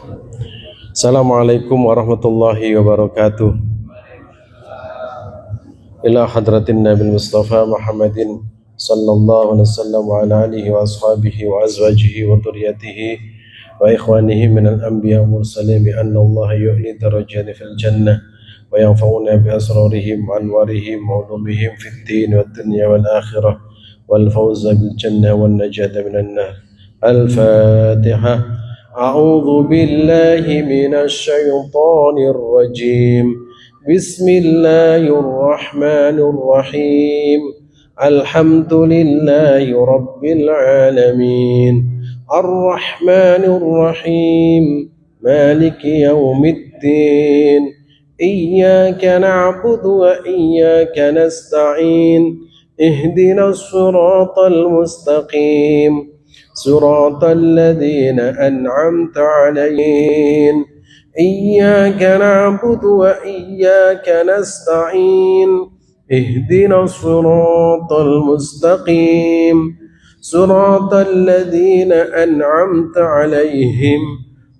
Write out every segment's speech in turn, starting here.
Assalamualaikum warahmatullahi wabarakatuh. Ila hadratin Nabi Mustafa Muhammadin sallallahu alaihi wasallam wa ala alihi wa ashabihi wa azwajihi wa dhurriyyatihi wa ikhwanihi min al-anbiya wa mursalin bi anna Allah yu'li darajati fil jannah wa yanfa'una bi asrarihim wa anwarihim wa ulumihim fid din wad dunya wal akhirah wal fawza bil jannah wan najata minan nar. Al-Fatihah. أعوذ بالله من الشيطان الرجيم بسم الله الرحمن الرحيم الحمد لله رب العالمين الرحمن الرحيم مالك يوم الدين إياك نعبد وإياك نستعين اهدنا الصراط المستقيم صراط الذين أنعمت عليهم إياك نعبد وإياك نستعين اهدنا الصراط المستقيم صراط الذين أنعمت عليهم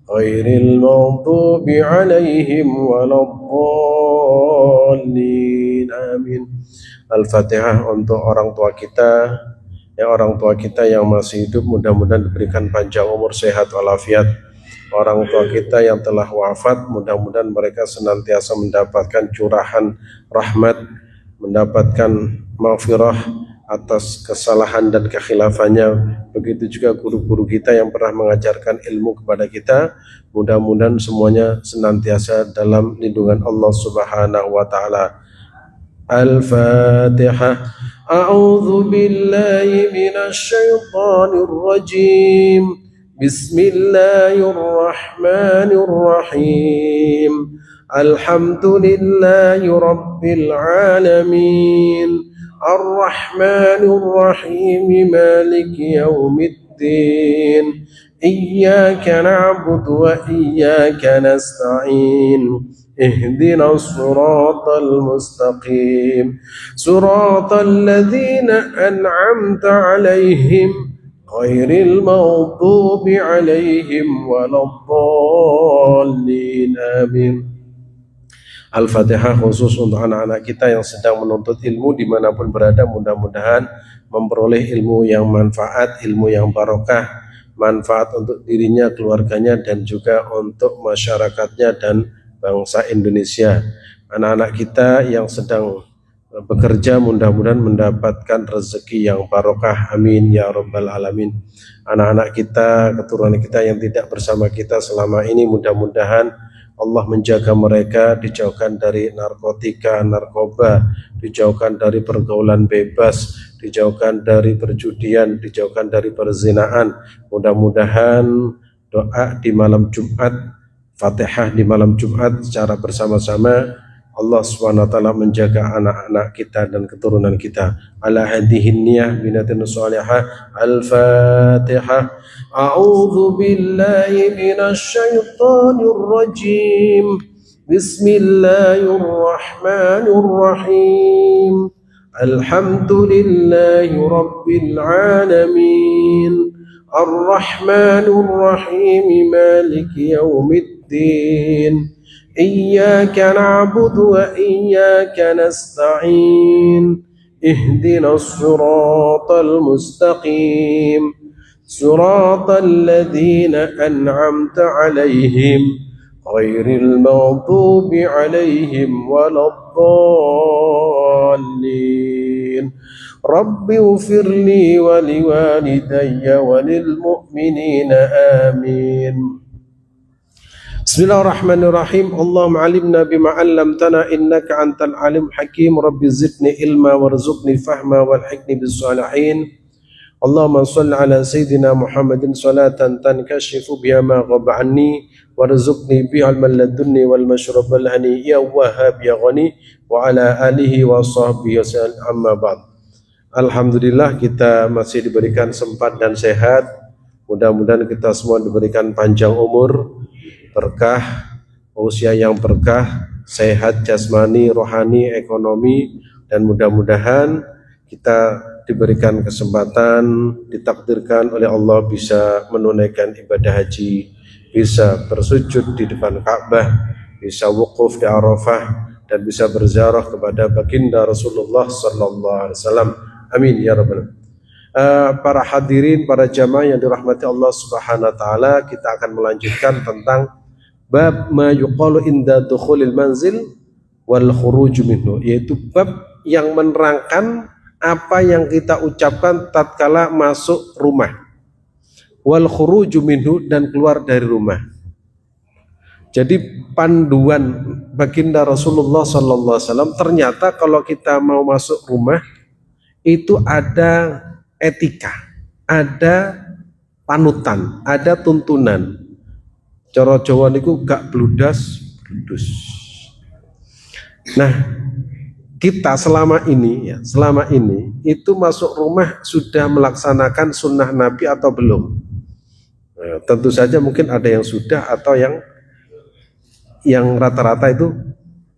غير المغضوب عليهم ولا الضالين آمين. Al-Fatihah untuk orang tua kita. Orang tua kita yang masih hidup mudah-mudahan diberikan panjang umur, sehat walafiat. Orang tua kita yang telah wafat mudah-mudahan mereka senantiasa mendapatkan curahan rahmat, mendapatkan maghfirah atas kesalahan dan kekhilafannya. Begitu juga guru-guru kita yang pernah mengajarkan ilmu kepada kita, mudah-mudahan semuanya senantiasa dalam lindungan Allah Subhanahu wa taala. Al-Fatihah. أعوذ بالله من الشيطان الرجيم بسم الله الرحمن الرحيم الحمد لله رب العالمين الرحمن الرحيم مالك يوم الدين إياك نعبد وإياك نستعين اهدنا الصراط المستقيم صراط الذين أنعمت عليهم غير المغضوب عليهم ولا الضالين آمين. Al-Fatihah khusus untuk anak-anak kita yang sedang menuntut ilmu dimanapun berada, mudah-mudahan memperoleh ilmu yang manfaat, ilmu yang barokah, manfaat untuk dirinya, keluarganya, dan juga untuk masyarakatnya dan bangsa Indonesia. Anak-anak kita yang sedang bekerja mudah-mudahan mendapatkan rezeki yang barokah, amin ya rabbal alamin. Anak-anak kita, keturunan kita yang tidak bersama kita selama ini, mudah-mudahan Allah menjaga mereka, dijauhkan dari narkotika, narkoba, dijauhkan dari pergaulan bebas, dijauhkan dari perjudian, dijauhkan dari perzinaan. Mudah-mudahan doa di malam Jumat, Fatihah di malam Jumat secara bersama-sama, Allah SWT menjaga anak-anak kita dan keturunan kita. Ala hadihin niyah binatin salihah. Al-Fatihah. A'udhu billahi minasyaitanir rajim. Bismillahirrahmanirrahim. Alhamdulillahi rabbil alamin. Ar-Rahmanur Rahim Maliki Yaumiddin Iyyaka na'budu wa iyyaka nasta'in Ihdinas siratal mustaqim Siratal ladzina an'amta 'alaihim ghairil maghdubi 'alaihim waladdallin. Rabbi ufirli wa liwalidayya wa lilmu'minina amin. Bismillahirrahmanirrahim. Allahumma alimna bima 'allamtana innaka antal alim hakim. Rabbi zidni ilma warzuqni fahma walhiqni bis salihin. Allahumma shalli ala sayyidina Muhammadin salatan tankashifu biha ma ghaba anni warzuqni bi ilman ladunni wal mashrabal hani ya wahhab ya ghani wa ala alihi wa sahbihi wasallam. Amma ba'd. Alhamdulillah kita masih diberikan sempat dan sehat. Mudah-mudahan kita semua diberikan panjang umur, berkah, usia yang berkah, sehat jasmani, rohani, ekonomi, dan mudah-mudahan kita diberikan kesempatan, ditakdirkan oleh Allah bisa menunaikan ibadah haji bisa bersujud di depan Ka'bah, bisa wukuf di Arafah, dan bisa berziarah kepada baginda Rasulullah sallallahu alaihi wasallam. Amin ya rabbal alamin. Para hadirin, para jamaah yang dirahmati Allah Subhanahu wa taala, kita akan melanjutkan tentang bab ma yuqalu inda dukhulil manzil wal khuruj minhu, yaitu bab yang menerangkan apa yang kita ucapkan tatkala masuk rumah, wal khuruj minhu, dan keluar dari rumah. Jadi panduan baginda Rasulullah sallallahu alaihi wasallam, ternyata kalau kita mau masuk rumah itu ada etika, ada panutan, ada tuntunan. Cara Jawa niku gak bludas bludus. Nah, kita selama ini itu masuk rumah sudah melaksanakan sunnah Nabi atau belum? Nah, tentu saja mungkin ada yang sudah atau yang rata-rata itu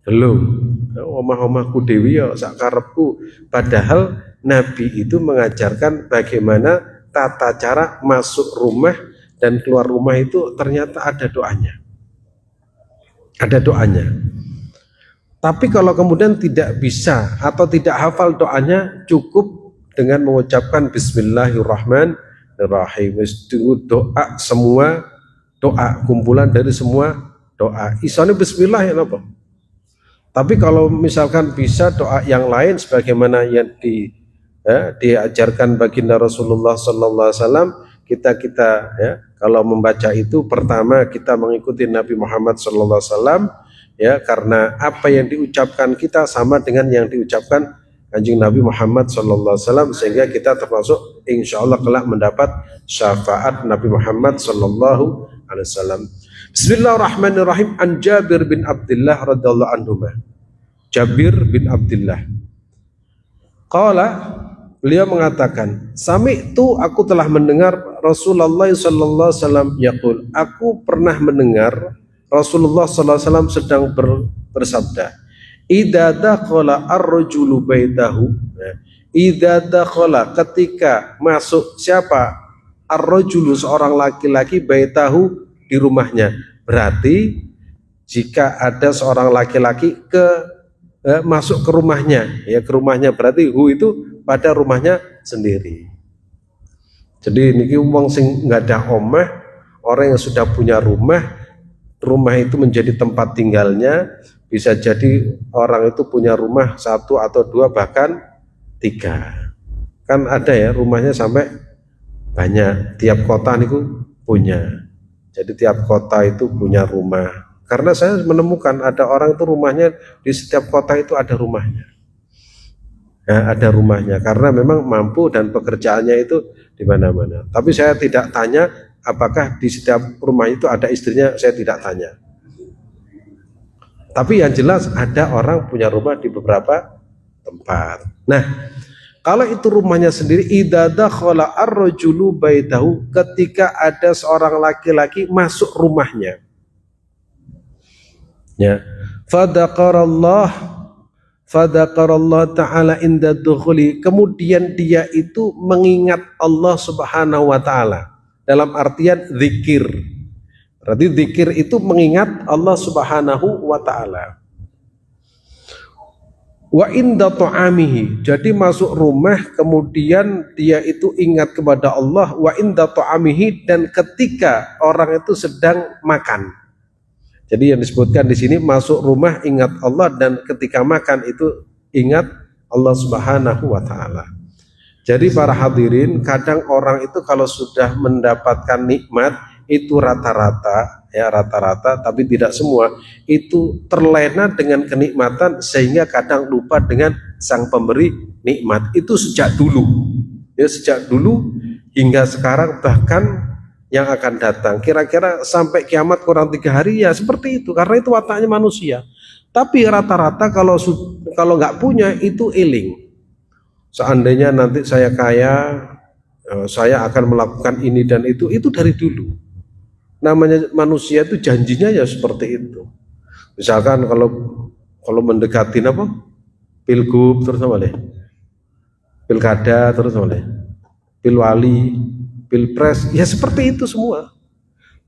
belum. Omah-omahku dewi ya sak karepku. Padahal Nabi itu mengajarkan bagaimana tata cara masuk rumah dan keluar rumah itu ternyata ada doanya. Ada doanya. Tapi kalau kemudian tidak bisa atau tidak hafal doanya, cukup dengan mengucapkan Bismillahirrahmanirrahim. Itu doa, semua doa, kumpulan dari semua doa. Isane Bismillah ya apa? Tapi kalau misalkan bisa doa yang lain sebagaimana yang diajarkan baginda Rasulullah sallallahu alaihi wasallam, kita ya kalau membaca itu pertama kita mengikuti Nabi Muhammad sallallahu alaihi wasallam, ya, karena apa yang diucapkan kita sama dengan yang diucapkan Kanjeng Nabi Muhammad sallallahu alaihi wasallam, sehingga kita termasuk insyaallah kelak mendapat syafaat Nabi Muhammad sallallahu alaihi wasallam. Bismillahirrahmanirrahim. An Jabir bin Abdullah radhiyallahu anhu. Jabir bin Abdullah. Qala, beliau mengatakan, sami'tu, aku telah mendengar Rasulullah sallallahu alaihi wasallam yaqul, aku pernah mendengar Rasulullah sallallahu alaihi wasallam sedang bersabda, idza dakhala ar-rajulu baitahu, idza dakhala, ketika masuk siapa, ar-rajulu, seorang laki-laki, baitahu, di rumahnya. Berarti jika ada seorang laki-laki masuk ke rumahnya, ya ke rumahnya, berarti hu itu pada rumahnya sendiri. Jadi niki wong sing nggak ada omah, orang yang sudah punya rumah itu menjadi tempat tinggalnya. Bisa jadi orang itu punya rumah 1 atau 2 bahkan 3. Kan ada ya rumahnya sampai banyak, tiap kota niku punya. Jadi tiap kota itu punya rumah. Karena saya menemukan ada orang itu rumahnya di setiap kota itu ada rumahnya. Ya, ada rumahnya karena memang mampu dan pekerjaannya itu di mana-mana. Tapi saya tidak tanya apakah di setiap rumah itu ada istrinya, saya tidak tanya. Tapi yang jelas ada orang punya rumah di beberapa tempat. Nah, kalau itu rumahnya sendiri, idza dakhala ar-rajulu baitahu, ketika ada seorang laki-laki masuk rumahnya. Ya. Fadzakarallah ta'ala inda dukhuli, kemudian dia itu mengingat Allah Subhanahu wa taala. Dalam artian zikir. Berarti zikir itu mengingat Allah Subhanahu wa taala. Wa inda ta'amihi, jadi masuk rumah kemudian dia itu ingat kepada Allah. Wa inda ta'amihi, dan ketika orang itu sedang makan. Jadi yang disebutkan di sini masuk rumah ingat Allah, dan ketika makan itu ingat Allah Subhanahu wa taala. Jadi para hadirin, kadang orang itu kalau sudah mendapatkan nikmat itu rata-rata, tapi tidak semua, itu terlena dengan kenikmatan sehingga kadang lupa dengan sang pemberi nikmat. Itu sejak dulu, ya, sejak dulu hingga sekarang, bahkan yang akan datang. Kira-kira sampai kiamat kurang 3 hari ya seperti itu, karena itu wataknya manusia. Tapi rata-rata kalau nggak punya itu eling. Seandainya nanti saya kaya, saya akan melakukan ini dan itu dari dulu. Namanya manusia itu janjinya ya seperti itu. Misalkan kalau mendekati pilgub terus apa deh, pilkada terus apa deh, pilwali, pilpres, ya seperti itu semua.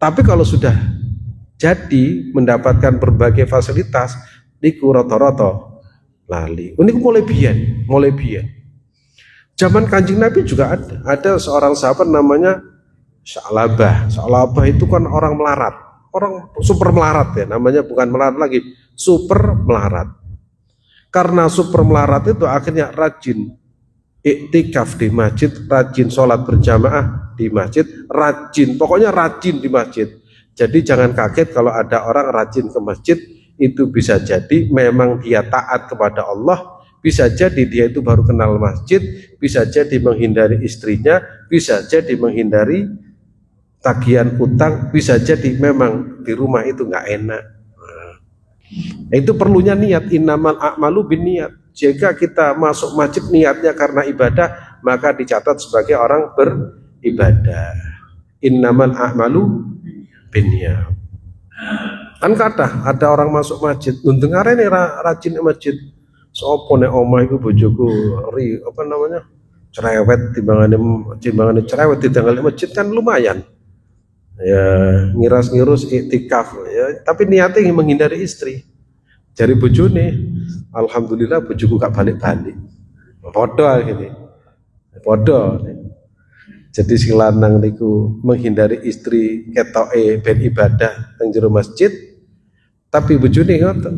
Tapi kalau sudah jadi mendapatkan berbagai fasilitas, niku rata-rata lali. Ini mulai biyen. Zaman Kanjeng Nabi juga ada seorang sahabat namanya Sa'labah. Sa'labah itu kan orang melarat, orang super melarat ya, namanya bukan melarat lagi, super melarat. Karena super melarat itu akhirnya rajin iktikaf di masjid, rajin sholat berjamaah di masjid, pokoknya rajin di masjid. Jadi jangan kaget kalau ada orang rajin ke masjid, itu bisa jadi memang dia taat kepada Allah, bisa jadi dia itu baru kenal masjid, bisa jadi menghindari istrinya, bisa jadi menghindari tagihan utang, bisa jadi memang di rumah itu nggak enak. Itu perlunya niat, innamal a'malu binniyat. Jika kita masuk masjid niatnya karena ibadah, maka dicatat sebagai orang beribadah. Innamal a'malu binniyat. Kan kata ada orang masuk masjid, untung arene rajin masjid. Sopo nek omah iku bojoku cerewet timbangane cerewet ditanggal masjid kan lumayan. Ya ngiras-ngirus iktikaf ya, tapi niatnya ingin menghindari istri. Jari bojone, alhamdulillah bojoku gak balik-balik. Podo gini. Podo. Jadi sing lanang niku menghindari istri ketoke ben ibadah teng jero masjid, tapi bojone ngoten.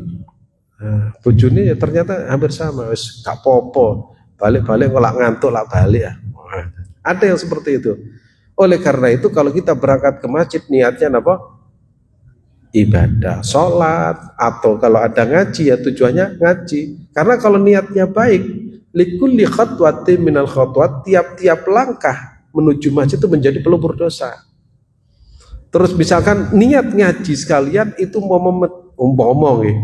Bojone ya ternyata hampir sama, wis gak popo. Balik-balik kok lak ngantuk lak balik ya. Ada yang seperti itu. Oleh karena itu kalau kita berangkat ke masjid niatnya apa? Ibadah, sholat, atau kalau ada ngaji ya tujuannya ngaji. Karena kalau niatnya baik, likulli khatwatin minal khatwat, tiap-tiap langkah menuju masjid itu menjadi pelupur dosa. Terus misalkan niat ngaji sekalian itu umpama nggih.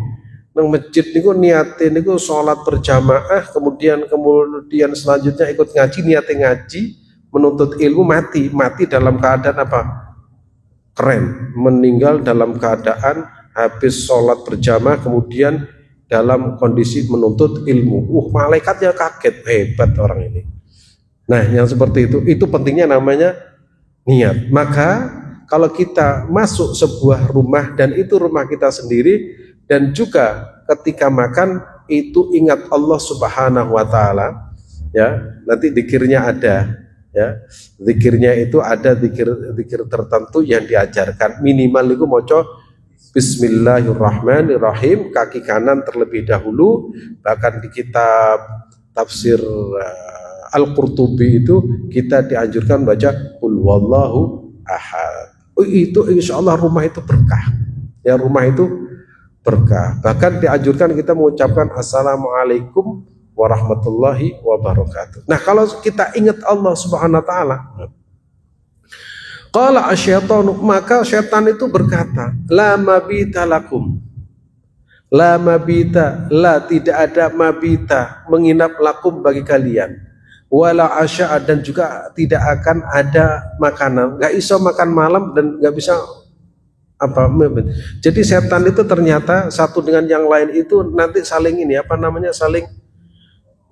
Nang masjid niku niate niku sholat berjamaah, kemudian selanjutnya ikut ngaji, niate ngaji, menuntut ilmu, mati dalam keadaan apa? Keren, meninggal dalam keadaan habis sholat berjamaah kemudian dalam kondisi menuntut ilmu. Malaikatnya kaget, hebat orang ini. Nah yang seperti itu pentingnya namanya niat. Maka kalau kita masuk sebuah rumah dan itu rumah kita sendiri, dan juga ketika makan itu ingat Allah Subhanahu wa taala, ya, nanti zikirnya ada, ya. Zikirnya itu ada zikir tertentu yang diajarkan, minimal itu maca Bismillahirrahmanirrahim, kaki kanan terlebih dahulu. Bahkan di kitab tafsir Al-Qurtubi itu kita dianjurkan baca Qul Wallahu Ahad. Itu insya Allah rumah itu berkah, ya, rumah itu berkah. Bahkan dianjurkan kita mengucapkan Assalamualaikum warahmatullahi wabarakatuh. Nah kalau kita ingat Allah Subhanahu wa ta'ala, qala asyaitanu, maka syaitan itu berkata, la mabita lakum, la mabita, la tidak ada mabita, menginap lakum bagi kalian, wala asya, dan juga tidak akan ada makanan, nggak bisa makan malam dan nggak bisa apa. Jadi setan itu ternyata satu dengan yang lain itu nanti saling saling,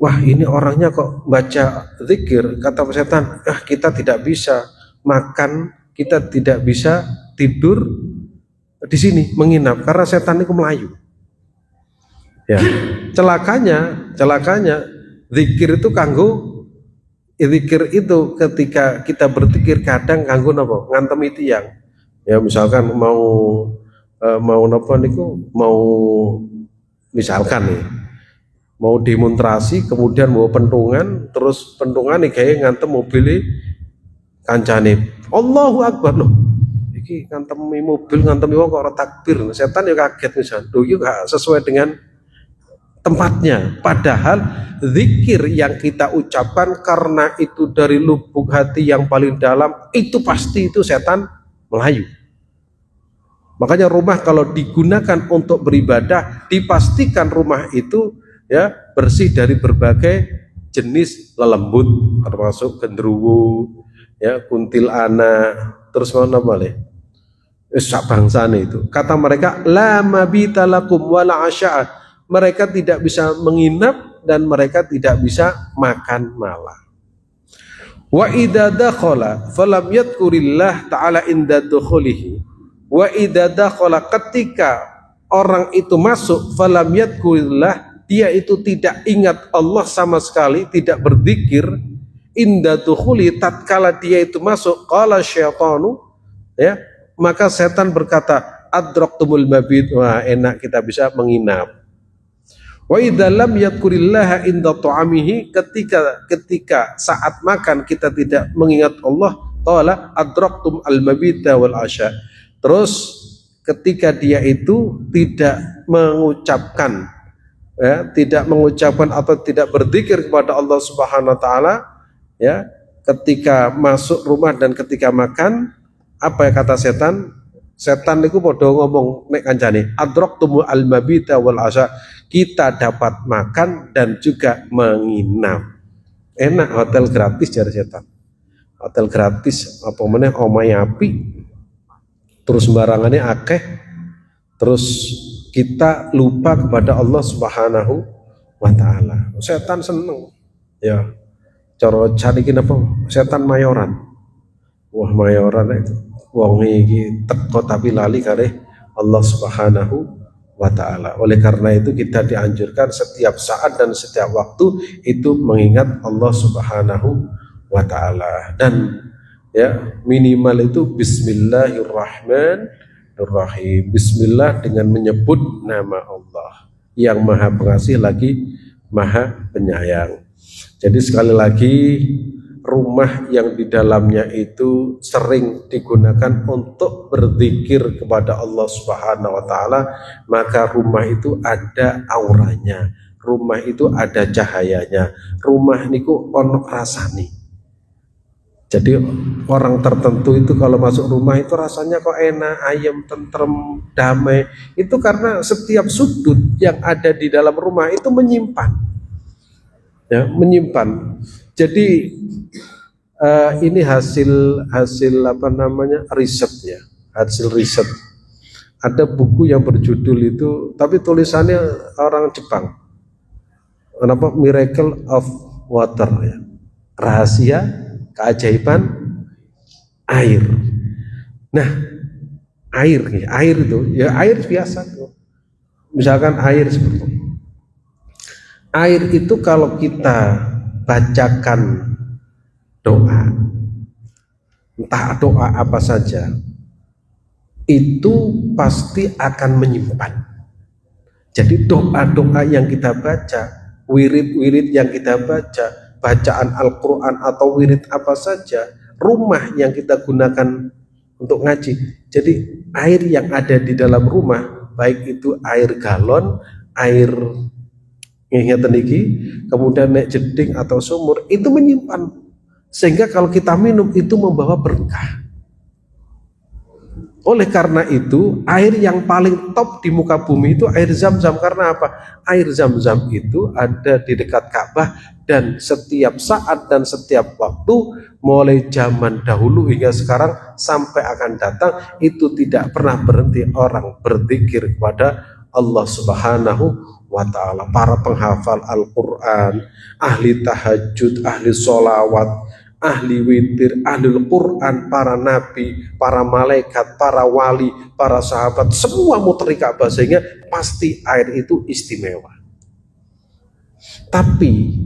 wah ini orangnya kok baca zikir, kata setan, kita tidak bisa makan, kita tidak bisa tidur di sini menginap karena setan itu melayu. Ya, celakanya zikir itu zikir itu ketika kita berzikir kadang kanggo napa? Ngantemi tiyang. Ya misalkan mau misalkan nih mau demonstrasi kemudian mau pentungan, terus pentungan nih kayak ngantem mobil kancane Allahu Akbar, loh iki ngantemi mobil, ngantemi wong kok ora takbir, setan ya kaget misalnya, loh iki gak sesuai dengan tempatnya, padahal zikir yang kita ucapkan karena itu dari lubuk hati yang paling dalam, itu pasti itu setan melayu. Makanya rumah kalau digunakan untuk beribadah, dipastikan rumah itu ya bersih dari berbagai jenis lelembut, termasuk genderuwo, ya, kuntilanak, terus mana boleh, sak bangsane itu. Kata mereka, la mabita lakum wala asya, mereka tidak bisa menginap dan mereka tidak bisa makan malam. Wa idza dakhala falam yadhkurillah ta'ala inda dukhulihi. Wa idza dakhala, ketika orang itu masuk, falam yadhkurillah, dia itu tidak ingat Allah sama sekali, tidak berzikir, inda dukhuli, tatkala dia itu masuk, qala syaitanu, ya, maka setan berkata, adraktumul mabit, wah enak kita bisa menginap. Wa idza lam yadhkurillaha inda ta'amihi, ketika saat makan kita tidak mengingat Allah, qala adraktum al-mabita wal asya. Terus ketika dia itu tidak mengucapkan, ya, tidak mengucapkan atau tidak berzikir kepada Allah Subhanahu wa taala, ya, ketika masuk rumah dan ketika makan, apa ya kata setan? Setan itu podo ngomong nek kancane, adraktum al-mabita wal asya, kita dapat makan dan juga menginap. Enak, hotel gratis dari setan. Hotel gratis, apa meneh omahe apik. Terus barangannya akeh. Terus kita lupa kepada Allah Subhanahu wa taala. Setan seneng. Ya. Cara iki napa? Setan mayoran. Wah, mayoran itu. Wong iki teko tapi lali kare Allah Subhanahu wa ta'ala. Oleh karena itu kita dianjurkan setiap saat dan setiap waktu itu mengingat Allah Subhanahu wa ta'ala. Dan ya minimal itu Bismillahirrahmanirrahim. Bismillah dengan menyebut nama Allah yang maha pengasih lagi maha penyayang. Jadi sekali lagi, rumah yang di dalamnya itu sering digunakan untuk berzikir kepada Allah Subhanahu wa taala, maka rumah itu ada auranya, rumah itu ada cahayanya, rumah niku ono rasani. Jadi orang tertentu itu kalau masuk rumah itu rasanya kok enak, ayem, tentrem, damai. Itu karena setiap sudut yang ada di dalam rumah itu menyimpan, ya, menyimpan. Jadi ini hasil apa namanya, riset, ya, hasil riset. Ada buku yang berjudul itu, tapi tulisannya orang Jepang. Kenapa? Miracle of Water, ya, rahasia keajaiban air. Nah, air itu, ya air biasa tuh. Misalkan air seperti itu. Air itu kalau kita bacakan doa, entah doa apa saja, itu pasti akan menyimpan. Jadi doa-doa yang kita baca, wirid-wirid yang kita baca, bacaan Al-Quran atau wirid apa saja, rumah yang kita gunakan untuk ngaji, jadi air yang ada di dalam rumah, baik itu air galon, air ingatan iki, kemudian naik jeding atau sumur, itu menyimpan, sehingga kalau kita minum itu membawa berkah. Oleh karena itu, air yang paling top di muka bumi itu air Zam-Zam. Karena apa? Air Zam-Zam itu ada di dekat Ka'bah, dan setiap saat dan setiap waktu, mulai zaman dahulu hingga sekarang sampai akan datang, itu tidak pernah berhenti orang berzikir kepada Allah Subhanahu wa ta'ala. Para penghafal Al-Quran, ahli tahajud, ahli sholawat, ahli witir, ahli Al-Quran, para nabi, para malaikat, para wali, para sahabat, semua muteri Ka'bah, sehingga pasti air itu istimewa. Tapi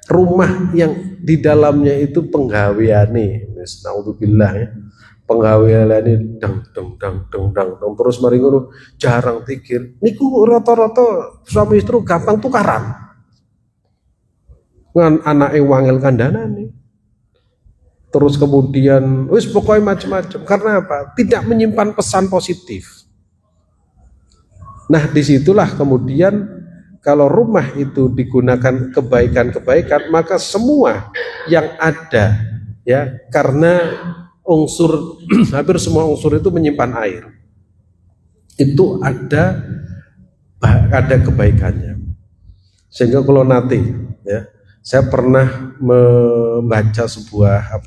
rumah yang di dalamnya itu penggaweane, naudzubillah, ya, penggaweane dang terus mari ngono, jarang pikir. Niku rata-rata suami istri gampang tukaran. Ngan anake wangel kandhanane. Terus kemudian wis pokoknya macam-macam. Karena apa? Tidak menyimpan pesan positif. Nah, disitulah kemudian kalau rumah itu digunakan kebaikan-kebaikan, maka semua yang ada, ya, karena unsur hampir semua unsur itu menyimpan air. Itu ada kebaikannya. Sehingga kalau nanti, ya, saya pernah membaca sebuah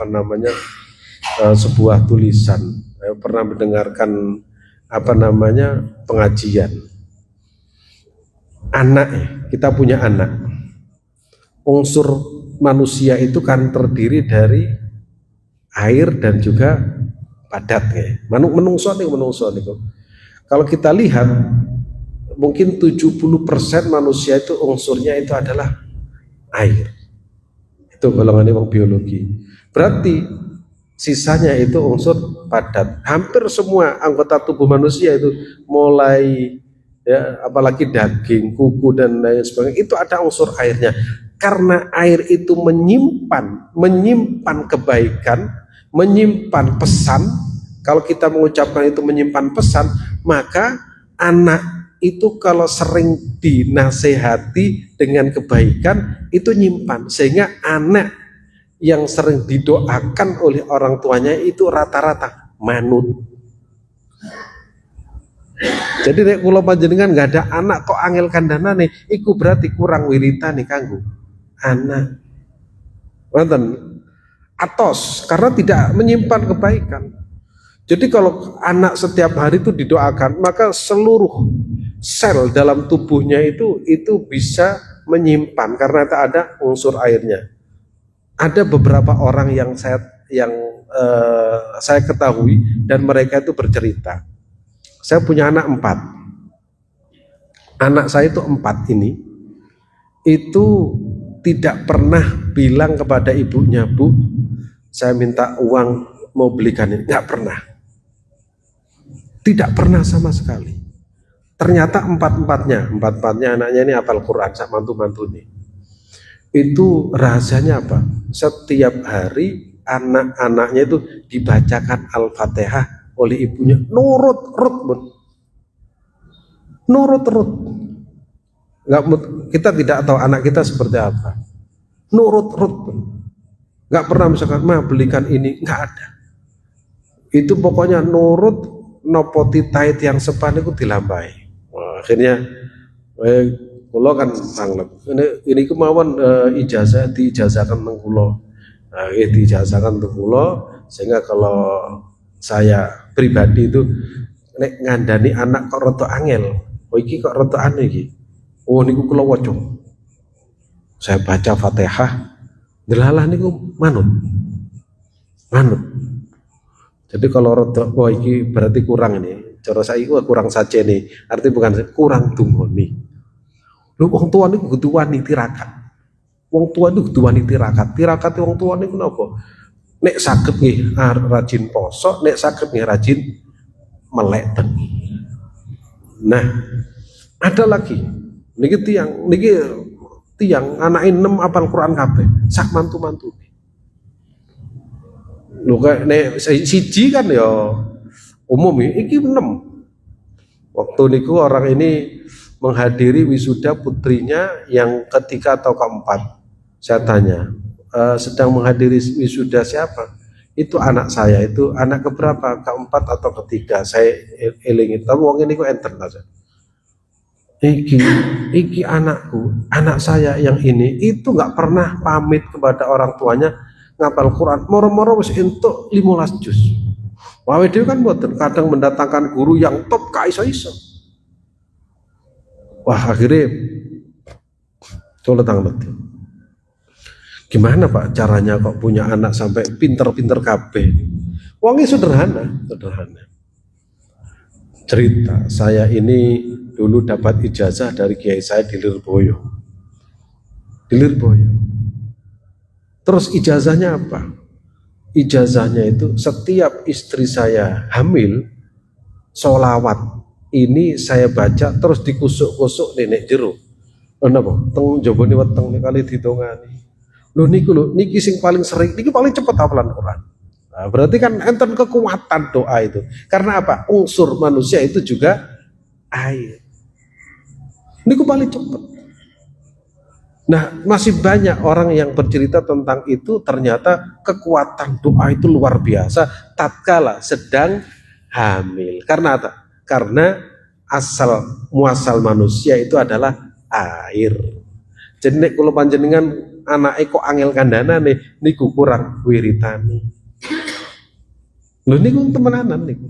sebuah tulisan, saya pernah mendengarkan pengajian. Anak, kita punya anak. Unsur manusia itu kan terdiri dari air dan juga padat ya. Menungso niku. Kalau kita lihat mungkin 70% manusia itu unsurnya itu adalah air. Itu golongan wong biologi. Berarti sisanya itu unsur padat. Hampir semua anggota tubuh manusia itu mulai ya apalagi daging, kuku dan lain sebagainya itu ada unsur airnya. Karena air itu menyimpan kebaikan, menyimpan pesan. Kalau kita mengucapkan itu menyimpan pesan, maka anak itu kalau sering dinasehati dengan kebaikan itu nyimpan, sehingga anak yang sering didoakan oleh orang tuanya itu rata-rata manut. Jadi nek kula panjenengan nggak ada anak kok angel kandhanane, iku berarti kurang wiritane kanggo anak. Wonten atos karena tidak menyimpan kebaikan. Jadi kalau anak setiap hari itu didoakan, maka seluruh sel dalam tubuhnya itu bisa menyimpan karena ada unsur airnya. Ada beberapa orang yang saya ketahui dan mereka itu bercerita. Saya punya anak 4. Anak saya itu 4 ini itu tidak pernah bilang kepada ibunya, Bu, saya minta uang mau belikan ini. Nggak pernah. Tidak pernah sama sekali. Ternyata empat-empatnya anaknya ini hafal Quran, sak mantu-mantu ini. Itu rahasianya apa? Setiap hari anak-anaknya itu dibacakan Al-Fatihah oleh ibunya, nurut. Kita tidak tahu anak kita seperti apa. Nurut. Nggak pernah misalkan, Ma belikan ini, nggak ada. Itu pokoknya nurut, nopo titait yang sepan itu dilambai. Wah, akhirnya kula kan sanglep. Ini kemauan ijazah diijazahkan teng kula. Nah, diijazahkan teng kula sehingga kalau saya pribadi itu nek ngandani anak kok rada angel. Oh iki kok rada aneh iki. Oh niku kula waca. Saya baca Fatihah, delalah niku manut. Jadi kalau rada oh iki berarti kurang ini. Cara saya itu kurang saja nih. Arti bukan kurang dungoni. Lu wong tua niku kudu wani tirakat. Wong tua niku kudu wani tirakat. Tirakat wong tua niku napa? Nek saged nggih rajin poso, nek saged nggih rajin melek tengi. Nah, ada lagi. Niki tiang anake 6 apal Quran kabeh, sak mantu-mantu. Lho kok nek siji kan ya umum iki 6. Waktu niku orang ini menghadiri wisuda putrinya yang ketiga atau keempat. Saya tanya, sedang menghadiri wisuda siapa? Itu anak saya, itu anak keberapa? Keempat atau ketiga? Saya eling itu. Tapi wong ini kok enten aja. Iki anakku, anak saya yang ini itu nggak pernah pamit kepada orang tuanya ngapal Quran. Moro-moro wis entuk 15 juz. Wae dhewe kan mboten, kadang mendatangkan guru yang top ka iso-iso. Wah, akhirnya coletang betul. Gimana Pak caranya kok punya anak sampai pinter-pinter kabeh? Wongnya sederhana. Cerita, saya ini dulu dapat ijazah dari kiai saya di Lirboyo. Terus ijazahnya apa? Ijazahnya itu setiap istri saya hamil, sholawat ini saya baca terus dikusuk-kusuk nenek jero. Napa? Teng jabone weteng kali ditongani. Lho niki sing paling sering, niki paling cepet hafalan Quran. Nah, berarti kan enten kekuatan doa itu. Karena apa? Unsur manusia itu juga air. Niku paling cepet. Nah, masih banyak orang yang bercerita tentang itu, ternyata kekuatan doa itu luar biasa tatkala sedang hamil. Karena apa? Karena muasal manusia itu adalah air. Jadi nek kula panjenengan anake kok angel kandhanane niku kurang wiritane. Lho niku temenanan niku.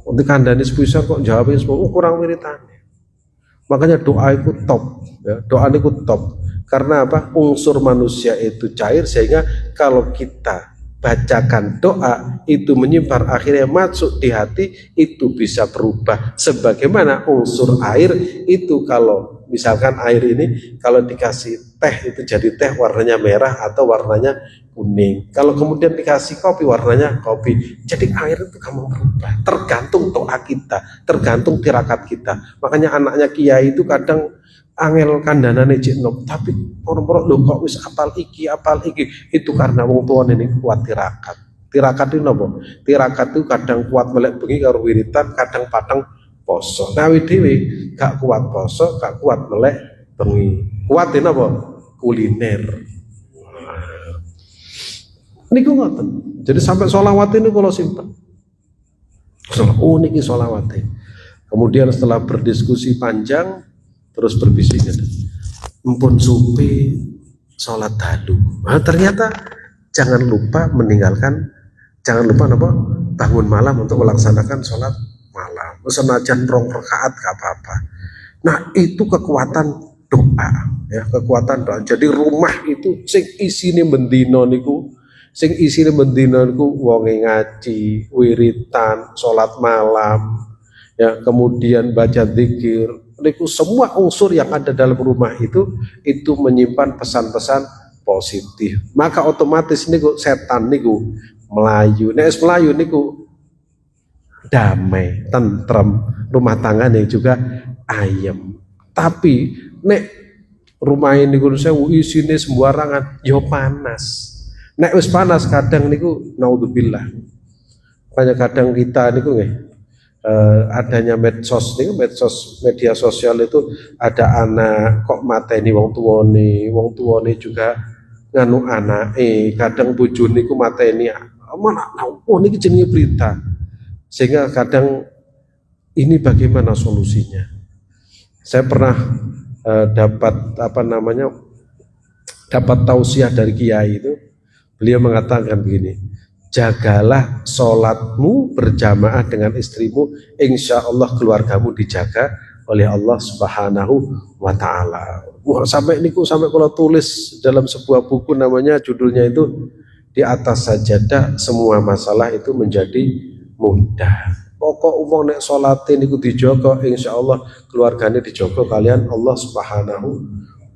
Untuk kandhane sepuisa kok jawabnya kurang wiritane. Makanya doa itu top, ya. Doa itu top. Karena apa? Unsur manusia itu cair, sehingga kalau kita bacakan doa itu menyebar akhirnya masuk di hati, itu bisa berubah. Sebagaimana unsur air itu, kalau misalkan air ini kalau dikasih teh itu jadi teh warnanya merah atau warnanya kuning. Kalau kemudian dikasih kopi warnanya kopi. Jadi air itu kamu berubah. Tergantung doa kita, tergantung tirakat kita. Makanya anaknya kiai itu kadang angel kandhanane cek nom, tapi orang-orang lho kok wis apal iki itu karena wong tuane ini kuat tirakat. Tirakat itu napa? Tirakat itu kadang kuat melek bengi karo wiritan, kadang padang poso. Nawi dhewe gak kuat poso, gak kuat melek bengi. Kuat napa? Kuliner. Niku ngoten. Jadi sampai sholawat ini kalau simpen. Oh niki sholawat. Kemudian setelah berdiskusi panjang, terus berbisik, empun supi sholat dalu. Nah, ternyata jangan lupa apa, bangun malam untuk melaksanakan sholat malam. Senajan rong rakaat gak apa-apa. Nah itu kekuatan doa, ya, kekuatan doa. Jadi rumah itu sing isine bendino niku, wonge ngaji, wiritan, sholat malam, ya, kemudian baca zikir. Niku semua unsur yang ada dalam rumah itu menyimpan pesan-pesan positif. Maka otomatis niku setan niku melayu. Nek melayu niku damai, tentrem, rumah tangganya juga ayem. Tapi nek rumah ini niku sewu isine sembarangan, yo panas. Nek wis panas kadang niku naudzubillah. Banyak kadang kita niku nggih adanya medsos media sosial itu, ada anak kok mateni wong tuane juga nganu anake, kadang bojone ku mateni mana niki jenenge berita. Sehingga kadang ini bagaimana solusinya? Saya pernah dapat tausiah dari kiai itu. Beliau mengatakan begini, jagalah sholatmu berjamaah dengan istrimu, insya Allah keluargamu dijaga oleh Allah Subhanahu wa Ta'ala. Sampai kalau tulis dalam sebuah buku, namanya judulnya itu Di Atas Sajadah Semua Masalah Itu Menjadi Mudah. Pokok umum nek sholatin niku dijogo, insya Allah keluarganya dijogo kalian Allah Subhanahu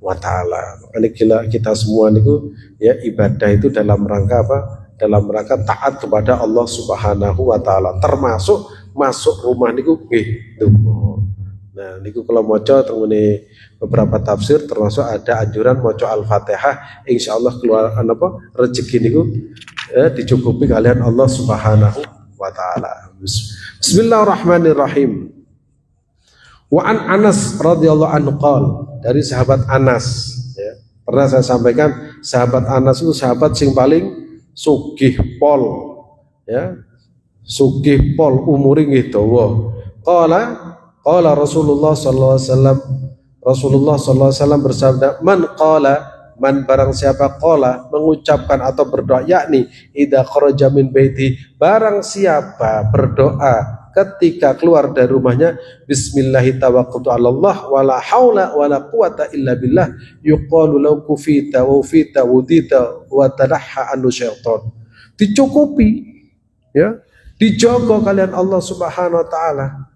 wa Ta'ala. Makanya kita semua niku, ya, ibadah itu dalam rangka apa? Dalam rangka taat kepada Allah Subhanahu wa Ta'ala, termasuk masuk rumah niku nggih donga. Nah niku kalau maca tengene beberapa tafsir termasuk ada anjuran maca Al-Fatihah, insyaallah keluar rezeki niku dicukupi kalian Allah Subhanahu wa Ta'ala. Bismillahirrahmanirrahim. Wa an Anas radhiyallahu anhu qala, dari sahabat Anas, ya. Pernah saya sampaikan sahabat Anas itu sahabat sing paling sugih pol, ya, sugih pol, umure nggih dawa. Qala Rasulullah sallallahu alaihi wasallam, Rasulullah sallallahu alaihi wasallam bersabda, man barang siapa qala mengucapkan atau berdoa, yakni idza kharaja min baiti, barang siapa berdoa ketika keluar dari rumahnya, bismillahi tawakkaltu 'ala Allah wala haula wala quwata illa billah, yuqalu law kufita wa ufita wudita wa tadahha anu syaitan. Dicukupi, ya, dijogo kalian Allah Subhanahu wa Ta'ala.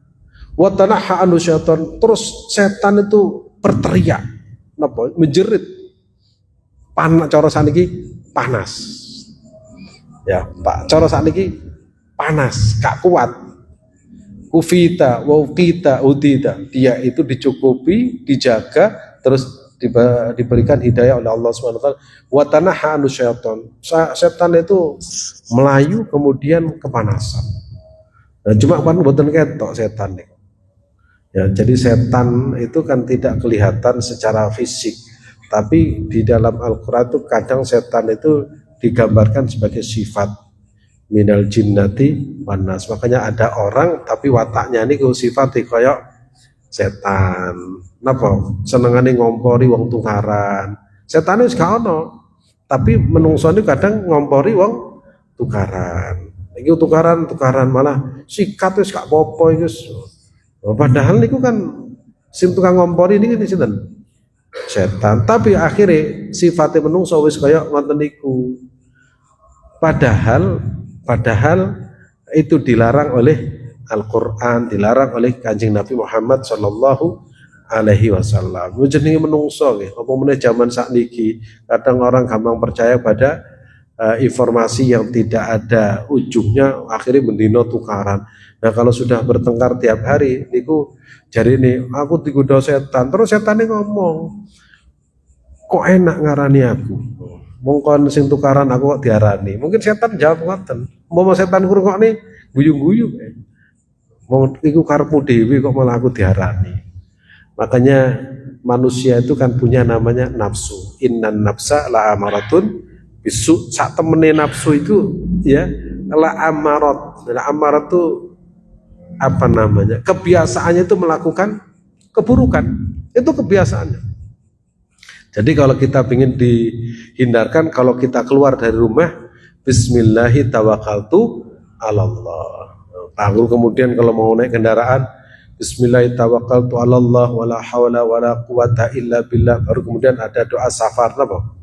Wa tadahha anu syaitan, terus setan itu berteriak, napa? Menjerit. Panas, cara saniki panas. Ya, Pak, cara saniki panas, gak kuat. Kufita, wauqita, udita, dia itu dicukupi, dijaga, terus diberikan hidayah oleh Allah SWT. Watanaha anu syaitan, setan itu melayu kemudian kepanasan. Nah, cuma kan buatan ketok setan nih. Ya, jadi setan itu kan tidak kelihatan secara fisik, tapi di dalam Al-Quran itu kadang setan itu digambarkan sebagai sifat minal jinnati wanas. Makanya ada orang tapi wataknya ini sifat koyok setan. Napa? Senengane ngompori wong tukaran. Setan wis gak ono, tapi menungso ini kadang ngompori wong tukaran. Iki tukaran malah sikat wis gak apa-apa iki. Padahal niku kan sing tukang ngompori niki sinten? setan. Tapi akhirnya sifatnya menungso wis kaya ngoten niku. Padahal itu dilarang oleh Al-Qur'an, dilarang oleh Kanjeng Nabi Muhammad sallallahu alaihi wasallam. Jenenge menungso nggih, apa meneh zaman sakniki kadang orang gampang percaya pada informasi yang tidak ada ujungnya, akhirnya mendino tukaran. Nah kalau sudah bertengkar tiap hari niku jadi nih aku digoda setan, terus setannya ngomong kok enak ngarani aku, mongkon sing tukaran aku kok diarani. Mungkin setan jawab ngoten, mau setan ngrungokne guyu-guyu mau iku karepmu dhewe kok malah aku diarani. Makanya manusia itu kan punya namanya nafsu, innan nafsa la amaratun bisu. Sak temene nafsu itu ya la amarat itu apa namanya, kebiasaannya itu melakukan keburukan, itu kebiasaannya. Jadi kalau kita ingin dihindarkan, kalau kita keluar dari rumah bismillahi tawakkaltu alallah. Lalu kemudian kalau mau naik kendaraan bismillahi tawakkaltu alallah wala hawla wala quwata illa billah. Baru kemudian ada doa safar apa?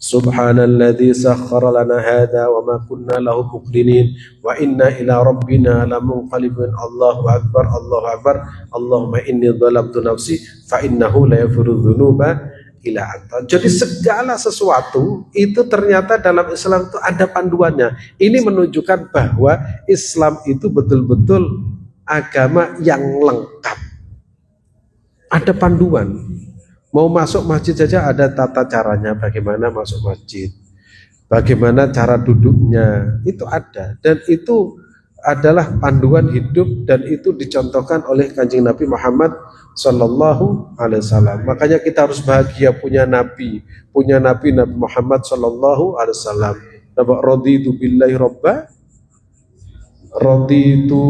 Subhanalladzi sakhkhara lana hadza wa ma kunna lahu muqrinin wa inna ila rabbina lamunqalibun. Allahu akbar, Allahu akbar. Allahumma inni dhalamtu nafsi fa innahu la yaghfiru dzunuba illa anta. Jadi segala sesuatu itu ternyata dalam Islam itu ada panduannya. Ini menunjukkan bahwa Islam itu betul-betul agama yang lengkap. Ada panduan. Mau masuk masjid saja ada tata caranya, bagaimana masuk masjid, bagaimana cara duduknya, itu ada. Dan itu adalah panduan hidup dan itu dicontohkan oleh Kanjeng Nabi Muhammad Sallallahu Alaihi Wasallam. Makanya kita harus bahagia punya Nabi Nabi Muhammad Sallallahu Alaihi Wasallam. Raditu billahi robba, raditu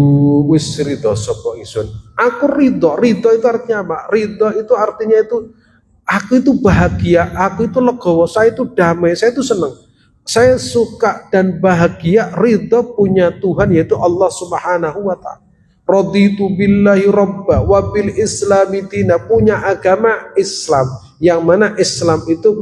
wis ridho sapa ingsun. Aku ridho itu artinya apa? Ridho itu artinya itu aku itu bahagia, aku itu legowo, saya itu damai, saya itu senang. Saya suka dan bahagia ridho punya Tuhan yaitu Allah Subhanahu wa taala. Raditu billahi robba wa bil islami dina, punya agama Islam yang mana Islam itu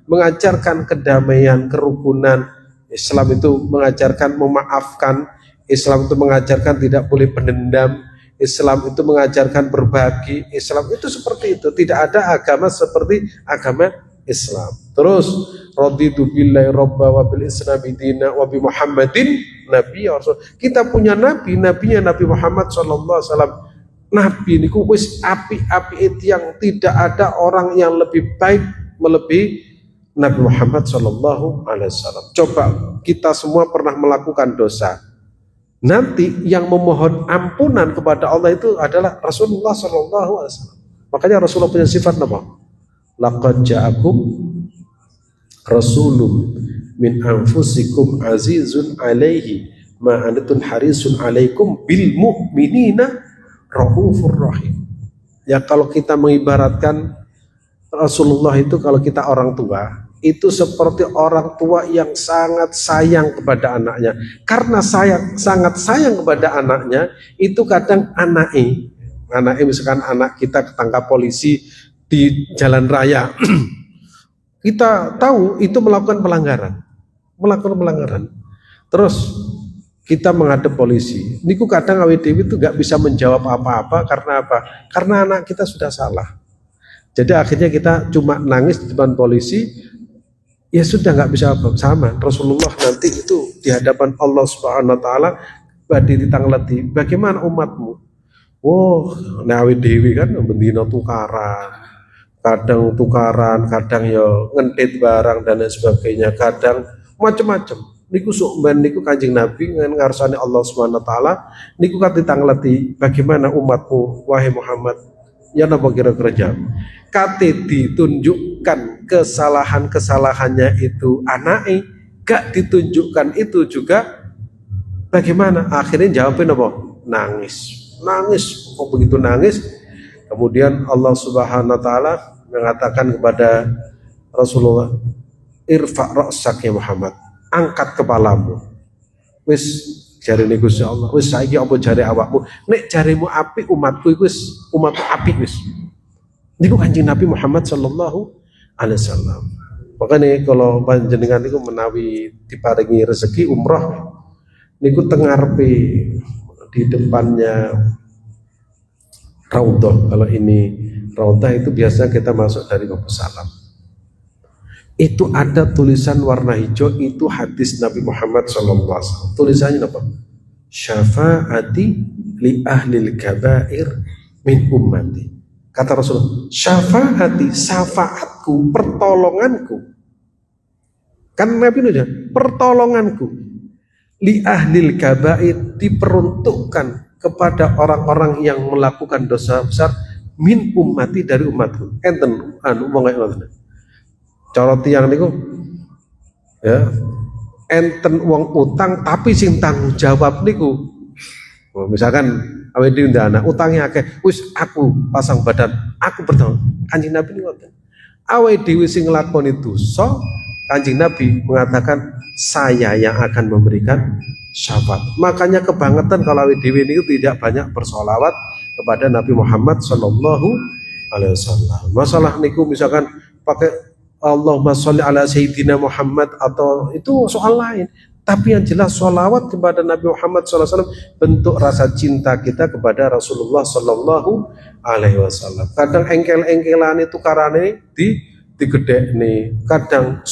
mengajarkan kedamaian, kerukunan. Islam itu mengajarkan memaafkan, Islam itu mengajarkan tidak boleh pendendam, Islam itu mengajarkan berbagi, Islam itu seperti itu. Tidak ada agama seperti agama Islam. Terus raditu billahi robba wa bil islami dina wa bi Muhammadin nabiyya. Kita punya nabinya Nabi Muhammad sallallahu alaihi wasallam. Nabi niku wis api-api itu yang tidak ada orang yang lebih baik melebihi Nabi Muhammad sallallahu alaihi wasallam. Coba kita semua pernah melakukan dosa. Nanti yang memohon ampunan kepada Allah itu adalah Rasulullah sallallahu alaihi wasallam. Makanya Rasulullah punya sifat apa? Laqad ja'akum rasulun min anfusikum azizun alaihi ma antum harisun alaikum bil mu'minina raufur rahim. Ya kalau kita mengibaratkan Rasulullah itu, kalau kita orang tua itu seperti orang tua yang sangat sayang kepada anaknya. Karena sangat sayang kepada anaknya, itu kadang anaknya misalkan anak kita ketangkap polisi di jalan raya, kita tahu itu melakukan pelanggaran, terus kita menghadap polisi. Niku kadang awake dhewe itu nggak bisa menjawab apa-apa karena apa? Karena anak kita sudah salah. Jadi akhirnya kita cuma nangis di depan polisi. Ya sudah nggak bisa apa sama. Rasulullah nanti itu di hadapan Allah Subhanahu Wa Taala badhe ditangleti. Bagaimana umatmu? Oh, nawi dewi kan bendina tukaran, kadang ya ngentit barang dan lain sebagainya, kadang macam-macam. Niku sukben niku Kanjeng Nabi ngarsane Allah Subhanahu Wa Taala niku kan ditangleti. Bagaimana umatmu wahai Muhammad? Ya napa kira-kira jawab? Kate ditunjukkan kesalahannya itu anaknya, gak ditunjukkan itu juga bagaimana? Akhirnya jawabin apa? Nangis. Kok begitu nangis? Kemudian Allah Subhanahu Wa Taala mengatakan kepada Rasulullah, irfa' ra'sak ya Muhammad, angkat kepalamu. Wis jari niku Gusti Allah, wis saiki apa jari awakmu? Nek jarimu api umatku iku wis umatku api wis. Niku Kanjeng Nabi Muhammad sallallahu alaihi wasallam. Makanya kalau panjenengan niku menawi diparingi rezeki umroh niku tengarepe di depannya Raudhah. Kalau ini Raudhah itu biasa kita masuk dari Bab Salam. Itu ada tulisan warna hijau, itu hadis Nabi Muhammad SAW. Tulisannya apa? Syafaati li ahlil kabair min ummati. Kata Rasulullah, syafaati, syafaatku, pertolonganku. Kan Nabi itu pertolonganku li ahlil kabair, diperuntukkan kepada orang-orang yang melakukan dosa besar min ummati, dari umatku. Enten wong kaya ngoten. Cara tiyang niku ya, enten wong utang tapi sing tanggung jawab niku. Misalkan awake dhewe ndana utangnya akeh, wis aku pasang badan, aku bertanggung. Kanjeng Nabi niku ngoten. Awake dhewe sing nglakoni dosa, Kanjeng Nabi mengatakan saya yang akan memberikan syafaat. Makanya kebangetan kalau awake dhewe niku tidak banyak bersolawat kepada Nabi Muhammad Sallallahu Alaihi Wasallam. Masalah niku misalkan pakai Allahumma sholli ala Sayyidina Muhammad atau itu soal lain. Tapi yang jelas sholawat kepada Nabi Muhammad SAW bentuk rasa cinta kita kepada Rasulullah Sallallahu Alaihi Wasallam. Kadang engkel-engkelan itu karane digedek nih. Kadang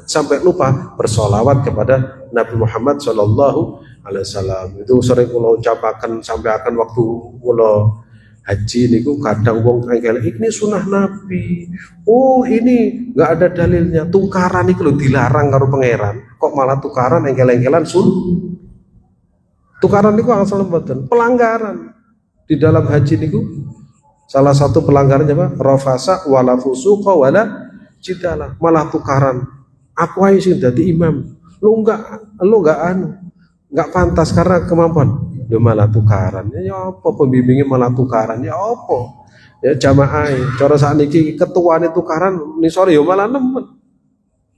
sampai lupa bersolawat kepada Nabi Muhammad Sallallahu Alaihi Wasallam. Itu sering kalau ucapakan sampai akan waktu kalau haji niku kadang wong engkel ini sunah Nabi. Oh ini nggak ada dalilnya. Tukaran itu dilarang karo pangeran. Kok malah tukaran engkel-engkelan tukaran niku asal mboten pelanggaran di dalam haji niku. Salah satu pelanggarannya apa? Rafasa wala fusuqa wala jidala. Malah tukaran. Aku aja sih jadi imam. Lu nggak pantas karena kemampuan. Ya malah tukaran. Ya apa pembimbingnya malah tukaran? Ya apa? Ya jamaah. Cara saat ini ketuaan tukaran nih sore ya malah nemen.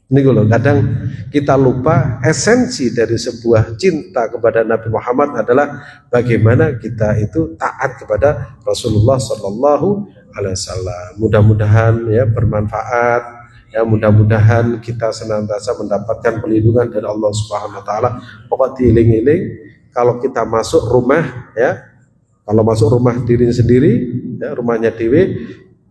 Ini loh, kadang kita lupa esensi dari sebuah cinta kepada Nabi Muhammad adalah bagaimana kita itu taat kepada Rasulullah Sallallahu Alaihi Wasallam. Mudah-mudahan ya bermanfaat. Ya mudah-mudahan kita senantiasa mendapatkan perlindungan dari Allah Subhanahu Wa Taala. Pokok diiling-iling. Kalau kita masuk rumah ya, kalau masuk rumah diri sendiri, ya, rumahnya dewe,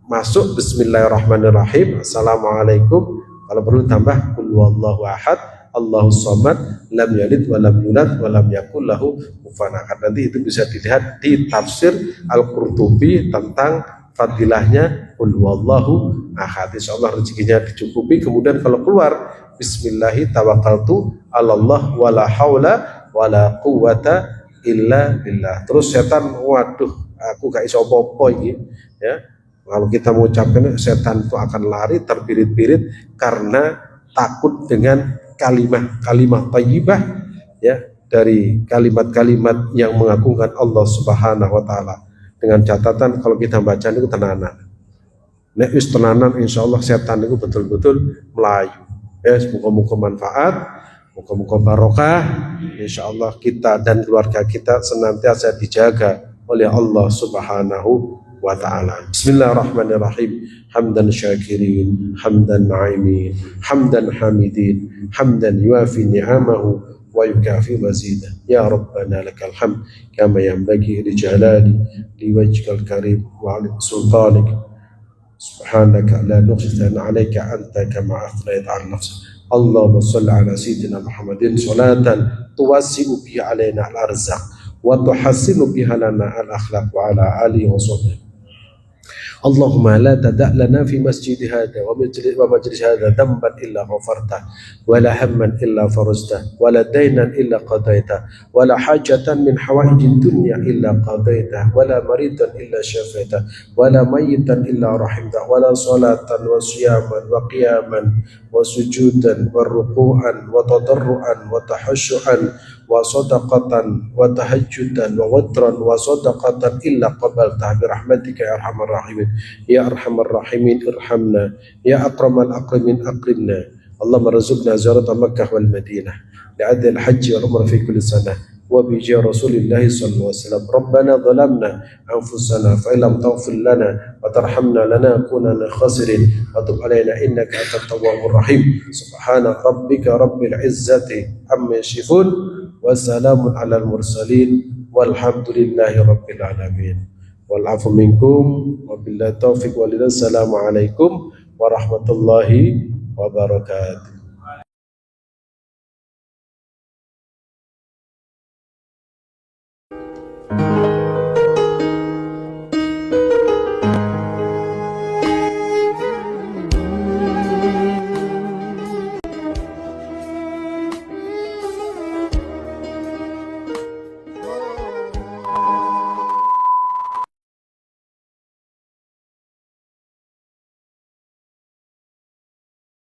masuk Bismillahirrahmanirrahim, Assalamualaikum. Kalau perlu tambah Qul huwallahu ahad, Allahus samad, lam yalid wa lam yulad wa lam yakul lahu kufuwan ahad. Nanti itu bisa dilihat di tafsir Al-Qurtubi tentang fadilahnya Qul huwallahu ahad. Insyaallah rezekinya dicukupi. Kemudian kalau keluar Bismillahi tawakkaltu 'alallah wala haula wala quwwata illa billah. Terus setan, waduh, aku gak iso apa-apa ini, ya. Kalau kita mengucapkan, setan itu akan lari terbirit-birit karena takut dengan kalimat thayyibah, ya, dari kalimat-kalimat yang mengagungkan Allah Subhanahu wa taala. Dengan catatan kalau kita baca itu tenanan. Nek wis tenanan insyaallah setan itu betul-betul melayu. Ya, semoga-moga manfaat. Muka-muka barokah, insya Allah kita dan keluarga kita senantiasa dijaga oleh Allah Subhanahu wa Ta'ala. Bismillahirrahmanirrahim. Hamdan syakirin, hamdan na'imin, hamdan hamidin, hamdan yuafi ni'amahu wa yukafi mazidah. Ya Rabbana lakal hamd kama yanbaghi li jalali li wajhikal karim wa li sultanik. Subhanaka la nuhsi thana 'alaika anta kama afnayta 'ala nafsik. Allahumma salli ala sayyidina Muhammadin salatan tuwassi'u biha alaina al-arzaq wa tuhassinu biha lana al-akhlaq wa ala alihi wa sahbihi. Allahumma la tada' lana fi masjid hadha wa majlis hadha dhanban illa ghafartah wa la hamman illa farajtah wa la daynan illa qadaytah wa la hajatan min hawaijid dunya illa qadaytah wa la maridan illa shafaitah wa la mayyitan illa rahimtah wa la salatan wa siyaman wa qiyaman wa sujudan wa ruku'an wa tadarruan wa tahashu'an wa sadaqatan wa tahajjudan wa wadran wa sadaqatan illa qabaltah bi rahmatika ya arhamar rahimin ya arhamar rahimin irhamna ya akramal akramin akrimna. Allahumma rizqna ziyarat Makkah wal Madinah li'adil hajji wal umrah fi kulli sanah وبجاه رسول الله صلى الله عليه وسلم. ربنا ظلمنا أنفسنا فإن لم تغفر لنا وترحمنا لنكونن من الخاسرين وتب علينا إنك أنت التواب الرحيم. سبحان ربك رب العزة عما يصفون وسلام على المرسلين والحمد لله رب العالمين. Wal-afu minkum wabillahi taufiq walhidayah. Assalamualaikum warahmatullahi wabarakatuh.